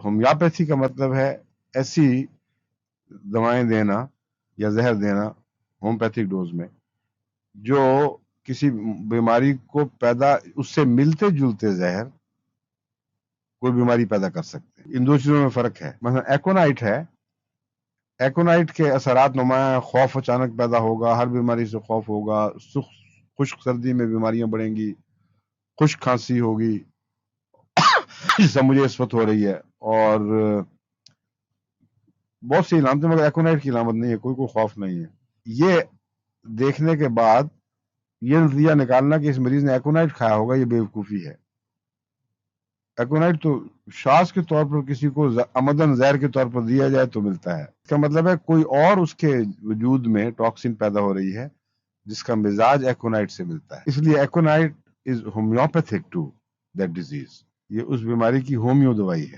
Homeopathy का मतलब है ऐसी दवाएं देना या जहर देना होम्योपैथिक डोज में जो किसी बीमारी को पैदा, उससे मिलते जुलते जहर कोई बीमारी पैदा कर सकते हैं। इन दो चीजों में फर्क है। मतलब एकोनाइट है, एकोनाइट के असरात नुमाया, खौफ अचानक पैदा होगा, हर बीमारी से खौफ होगा, खुश्क सर्दी में बीमारियां बढ़ेंगी, खुश्क खांसी होगी जिससे मुझे इस वक्त हो रही है, और बहुत सी इलामतें, मगर एकोनाइट की इलामत नहीं है, कोई खौफ नहीं है। ये देखने के बाद ये नतीजा निकालना कि इस मरीज ने एकोनाइट खाया होगा, ये बेवकूफ़ी है। एकोनाइट तो शास के तौर पर किसी को अमदन जहर के तौर पर दिया जाए तो मिलता है। इसका मतलब है कोई और उसके वजूद में टॉक्सिन पैदा हो रही है जिसका मिजाज एकोनाइट से मिलता है। इसलिए aconite is homoeopathic to that disease. ये उस बीमारी की होम्यो दवाई है।